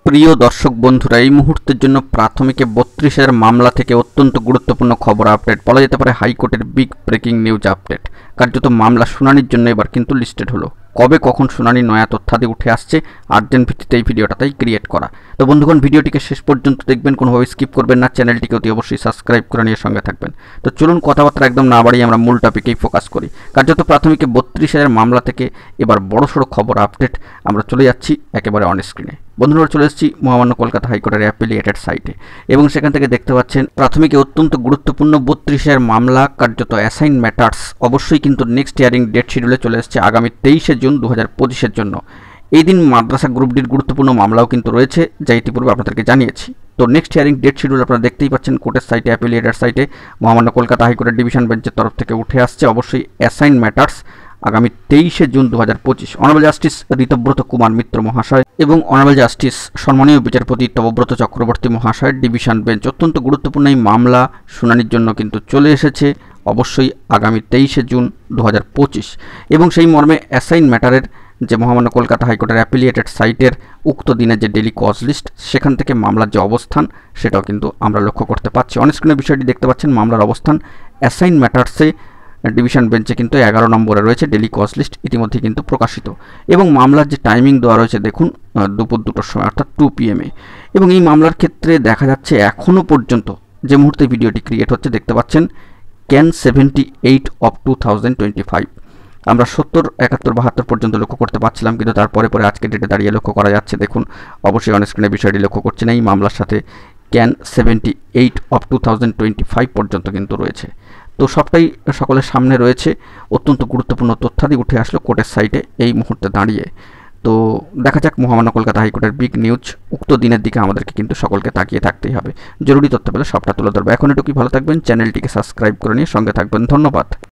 প্রিয় দর্শক বন্ধুরা, এই মুহূর্তের জন্য প্রাথমিকে ৩২,০০০ মামলা থেকে অত্যন্ত গুরুত্বপূর্ণ খবর আপডেট, বলা যেতে পারে হাইকোর্টের বিগ ব্রেকিং নিউজ আপডেট। কার্যত মামলা শুনানির জন্য এবার কিন্তু লিস্টেড হলো। কবে কখন শুনানি নয়া তথ্যাদি উঠে আসছে, আর্জেন্ট ভিত্তিতে এই ভিডিওটা তাই ক্রিয়েট করা। তো বন্ধুগণ, ভিডিওটিকে শেষ পর্যন্ত দেখবেন, কোনোভাবে স্কিপ করবেন না। চ্যানেলটিকে অতি অবশ্যই সাবস্ক্রাইব করে নিয়ে সঙ্গে থাকবেন। তো চলুন কথাবার্তা একদম না বাড়িয়ে আমরা মূল টপিকেই ফোকাস করি। কার্যত প্রাথমিকে ৩২,০০০ মামলা থেকে এবার বড়সড় খবর আপডেট। আমরা চলে যাচ্ছি একেবারে অন স্ক্রিনে। বন্ধুরা, চলে এসেছি মহামান্য কলকাতা হাইকোর্টের অ্যাপিলিয়েটেড সাইটে এবং সেখান থেকে দেখতে পাচ্ছেন প্রাথমিকে অত্যন্ত গুরুত্বপূর্ণ ৩২,০০০ মামলা কার্যত অ্যাসাইন ম্যাটার্স অবশ্যই কিন্তু নেক্সট হিয়ারিং ডেট শিডিউলে চলে এসেছে আগামী ২৩শে জুন ২০২৫-এর জন্য। এই দিন মাদ্রাসা গ্রুপ ডির গুরুত্বপূর্ণ মামলাও কিন্তু রয়েছে, যা ইতিপূর্বে আপনাদেরকে জানিয়েছি। তো নেক্সট হিয়ারিং ডেট শিডিউল আপনারা দেখতেই পাচ্ছেন কোর্টের সাইটে, অ্যাপিলিয়েটেড সাইটে মহামান্য কলকাতা হাইকোর্টের ডিভিশন বেঞ্চের তরফ থেকে উঠে আসছে অবশ্যই অ্যাসাইন ম্যাটার্স আগামী ২৩শে June ২০২৫। Honourable justice Ritabrata Kumar Mitra মহাশয় এবং অনারেবল জাস্টিস সম্মানীয় বিচারপতি তপব্রত চক্রবর্তী মহাশয়ের ডিভিশন বেঞ্চ অত্যন্ত গুরুত্বপূর্ণ এই মামলা শুনানির জন্য কিন্তু চলে এসেছে অবশ্যই আগামী ২৩শে জুন ২০২৫। এবং সেই মর্মে অ্যাসাইন ম্যাটারের যে মহামান্য কলকাতা হাইকোর্টের অ্যাপিলিয়েটেড সাইটের উক্ত দিনের যে ডেলি কজ লিস্ট, সেখান থেকে মামলার যে অবস্থান সেটাও কিন্তু আমরা লক্ষ্য করতে পারছি। অনস্ক্রিনের বিষয়টি দেখতে পাচ্ছেন, মামলার অবস্থান অ্যাসাইন ম্যাটার্সে ডিভিশন বেঞ্চে কিন্তু ১১ নম্বরে রয়েছে, ডেলি কজ লিস্ট ইতিমধ্যে কিন্তু প্রকাশিত। এবং মামলার যে টাইমিং দেওয়া রয়েছে দেখুন, দুপুর ২টোর সময় অর্থাৎ 2 PM। এবং এই মামলার ক্ষেত্রে দেখা যাচ্ছে এখনও পর্যন্ত যে মুহূর্তে ভিডিওটি ক্রিয়েট হচ্ছে দেখতে পাচ্ছেন ক্যান 78 অফ 2025। আমরা ৭০, ৭১, ৭২ পর্যন্ত লক্ষ্য করতে পারছিলাম, কিন্তু তারপরে পরে আজকে ডেটে দাঁড়িয়ে লক্ষ্য করা যাচ্ছে দেখুন অবশ্যই অনস্ক্রিনে বিষয়টি লক্ষ্য করছেন। এই মামলার সাথে ক্যান 78 অফ 2025 পর্যন্ত কিন্তু রয়েছে। তো সবটাই সকলের সামনে রয়েছে। অত্যন্ত গুরুত্বপূর্ণ তথ্যাদি উঠে আসলো কোর্টের সাইটে এই মুহূর্তে দাঁড়িয়ে। তো দেখা যাক মহামান্য কলকাতা হাইকোর্টের বিগ নিউজ। উক্ত দিনের দিকে আমাদেরকে কিন্তু সকলকে তাকিয়ে থাকতেই হবে। জরুরি তথ্য পেলে সবটা তুলে ধরবে। এখন এটুকুই, ভালো থাকবেন, চ্যানেলটিকে সাবস্ক্রাইব করে নিয়ে সঙ্গে থাকবেন। ধন্যবাদ।